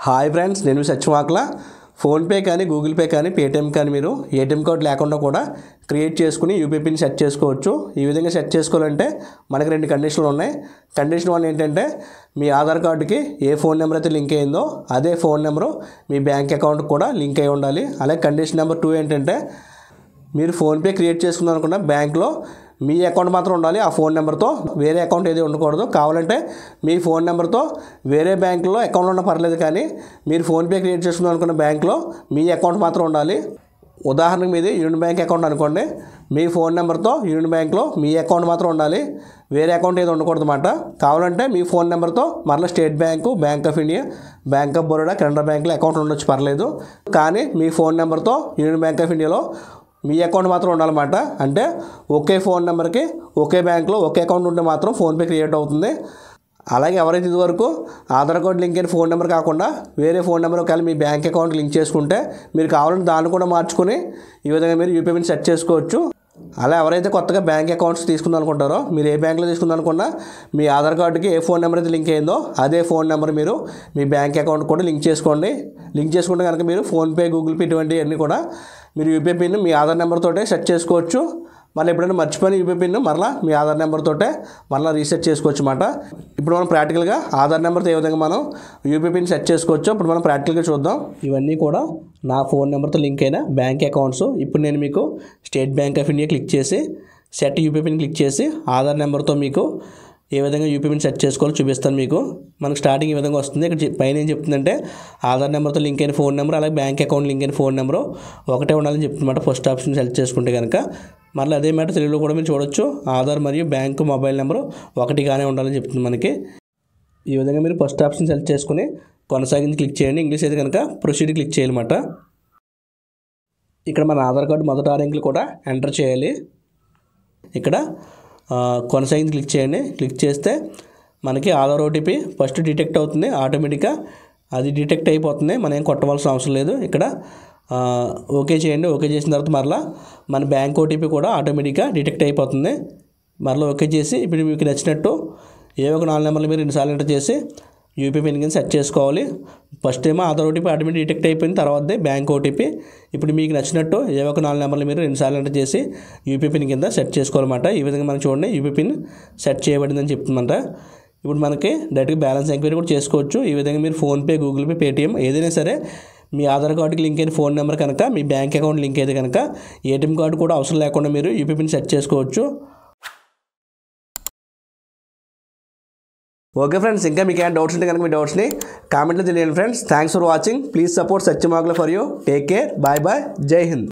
Hi friends, నేను సత్యవాక్ల. PhonePe కానీ Google pay కానీ పేటిఎం కానీ మీరు ఏటీఎం కార్డ్ లేకుండా కూడా క్రియేట్ చేసుకుని యూపీఐ పిన్ సెట్ చేసుకోవచ్చు. ఈ విధంగా సెట్ చేసుకోవాలంటే మనకి రెండు కండిషన్లు ఉన్నాయి. కండిషన్ 1 ఏంటంటే మీ ఆధార్ కార్డుకి ఏ ఫోన్ నెంబర్ అయితే లింక్ అయిందో అదే ఫోన్ నెంబరు మీ బ్యాంక్ అకౌంట్కి కూడా లింక్ అయి ఉండాలి. అలాగే కండిషన్ నెంబర్ 2 ఏంటంటే మీరు ఫోన్పే క్రియేట్ చేసుకున్నారు అనుకున్న బ్యాంక్లో మీ అకౌంట్ మాత్రం ఉండాలి. ఆ ఫోన్ నెంబర్తో వేరే అకౌంట్ ఏది ఉండకూడదు. కావాలంటే మీ ఫోన్ నెంబర్తో వేరే బ్యాంకులో అకౌంట్ ఉన్నా పర్లేదు, కానీ మీరు ఫోన్పే క్రియేట్ చేసుకున్నారు అనుకున్న బ్యాంక్లో మీ అకౌంట్ మాత్రం ఉండాలి. ఉదాహరణకు మీది యూనియన్ బ్యాంక్ అకౌంట్ అనుకోండి, మీ ఫోన్ నెంబర్తో యూనియన్ బ్యాంక్లో మీ అకౌంట్ మాత్రం ఉండాలి, వేరే అకౌంట్ ఏది ఉండకూడదు అన్నమాట. కావాలంటే మీ ఫోన్ నెంబర్తో మరలా state bank, bank of India, bank of Baroda, Canara బ్యాంకులో అకౌంట్ ఉండొచ్చు, పర్లేదు. కానీ మీ ఫోన్ నెంబర్తో యూనియన్ బ్యాంక్ ఆఫ్ ఇండియాలో మీ అకౌంట్ మాత్రం ఉండాలన్నమాట. అంటే ఒకే ఫోన్ నెంబర్కి ఒకే బ్యాంక్లో ఒకే అకౌంట్ ఉంటే మాత్రం ఫోన్పే క్రియేట్ అవుతుంది. అలాగే ఎవరైతే ఇదివరకు ఆధార్ కార్డు లింక్ అయిన ఫోన్ నెంబర్ కాకుండా వేరే ఫోన్ నెంబర్ ఒకవేళ మీ బ్యాంక్ అకౌంట్ లింక్ చేసుకుంటే మీరు కావాలంటే దాన్ని కూడా మార్చుకొని ఈ విధంగా మీరు యూపీఐ పిన్ సెట్ చేసుకోవచ్చు. అలా ఎవరైతే కొత్తగా బ్యాంక్ అకౌంట్స్ తీసుకుందాం అనుకుంటారో, మీరు ఏ బ్యాంక్లో తీసుకుందాం అనుకున్నా మీ ఆధార్ కార్డుకి ఏ ఫోన్ నెంబర్ అయితే లింక్ అయిందో అదే ఫోన్ నెంబర్ మీరు మీ బ్యాంక్ అకౌంట్ కూడా లింక్ చేసుకోండి. లింక్ చేసుకుంటే కనుక మీరు ఫోన్పే, గూగుల్ పే ఇటువంటివన్నీ కూడా మీరు యూపీఐ పిన్ మీ ఆధార్ నెంబర్తోటే సెట్ చేసుకోవచ్చు. మళ్ళీ ఎప్పుడైనా మర్చిపోయిన యూపీఐ పిన్ మరలా మీ ఆధార్ నెంబర్తోటే మరలా రీసెట్ చేసుకోవచ్చు అన్నమాట. ఇప్పుడు మనం ప్రాక్టికల్గా ఆధార్ నెంబర్తో ఏ విధంగా మనం యూపీఐ పిన్ సెట్ చేసుకోవచ్చో ఇప్పుడు మనం ప్రాక్టికల్గా చూద్దాం. ఇవన్నీ కూడా నా ఫోన్ నెంబర్తో లింక్ అయిన బ్యాంక్ అకౌంట్స్. ఇప్పుడు నేను మీకు state bank of India click చేసి సెట్ యూపీఐ పిన్ క్లిక్ చేసి ఆధార్ నెంబర్తో మీకు ఏ విధంగా యూపీఐ పిన్ సెట్ చేసుకోవాలో చూపిస్తాను మీకు. మనకు స్టార్టింగ్ ఈ విధంగా వస్తుంది. ఇక్కడ పైన ఏం చెప్తుందంటే ఆధార్ నెంబర్తో లింక్ అయిన ఫోన్ నెంబర్ అలాగే బ్యాంక్ అకౌంట్ లింక్ అయిన ఫోన్ నెంబరు ఒకటే ఉండాలని చెప్తుందన్నమాట. ఫస్ట్ ఆప్షన్ సెలెక్ట్ చేసుకుంటే కనుక మళ్ళీ అదే మాట తెలుగులో కూడా మీరు చూడొచ్చు. ఆధార్ మరియు బ్యాంకు మొబైల్ నెంబరు ఒకటిగానే ఉండాలని చెప్తుంది మనకి. ఈ విధంగా మీరు ఫస్ట్ ఆప్షన్ సెలెక్ట్ చేసుకుని కొనసాగించి క్లిక్ చేయండి. ఇంగ్లీష్ అయితే కనుక ప్రొసీడ్ క్లిక్ చేయాలన్నమాట. ఇక్కడ మన ఆధార్ కార్డు మొదటి 6 అంకెలు కూడా ఎంటర్ చేయాలి. ఇక్కడ కొనసాగించి క్లిక్ చేయండి. క్లిక్ చేస్తే మనకి ఆధార్ ఓటీపీ ఫస్ట్ డిటెక్ట్ అవుతుంది. ఆటోమేటిక్గా అది డిటెక్ట్ అయిపోతుంది, మనం ఏం కొట్టవలసిన అవసరం లేదు. ఇక్కడ ఓకే చేయండి. ఓకే చేసిన తర్వాత మరలా మన బ్యాంక్ ఓటీపీ కూడా ఆటోమేటిక్గా డిటెక్ట్ అయిపోతుంది. మరలా ఓకే చేసి ఇప్పుడు మీకు నచ్చినట్టు ఏ ఒక 4 నెంబర్లు మీరు 2 సార్లు ఎంటర్ చేసి యూపీఐ పిన్ కింద సెట్ చేసుకోవాలి. ఫస్ట్ ఏమో ఆధార్ ఓటీపీ ఆటోమేటిక్ డిటెక్ట్ అయిపోయింది, తర్వాతదే బ్యాంక్ ఓటీపీ. ఇప్పుడు మీకు నచ్చినట్టు ఏ ఒక 4 నెంబర్లు మీరు 2 సార్లు ఎంటర్ చేసి యూపీఐ పిన్ కింద సెట్ చేసుకోవాలన్నమాట. ఈ విధంగా మనం చూడండి యూపీఐ పిన్ సెట్ చేయబడిందని చెప్తుందంట. ఇప్పుడు మనకి డైరెక్ట్గా బ్యాలెన్స్ ఎంక్వైరీ కూడా చేసుకోవచ్చు. ఈ విధంగా మీరు ఫోన్పే, గూగుల్ పే, పేటిఎం ఏదైనా సరే మీ ఆధార్ కార్డుకి లింక్ అయిన ఫోన్ నెంబర్ కనుక మీ బ్యాంక్ అకౌంట్ లింక్ అయితే కనుక ఏటీఎం కార్డు కూడా అవసరం లేకుండా మీరు యూపీఐ పిన్ సెట్ చేసుకోవచ్చు. ఓకే ఫ్రెండ్స్, ఇంకా మీకు ఏమైనా డౌట్స్ ఉంటే కనుక మీ డౌట్స్ని కామెంట్లో తెలియండి friends. Thanks for watching. Please support సత్యవాక్ల for you. Take care. Bye bye. జై హింద్.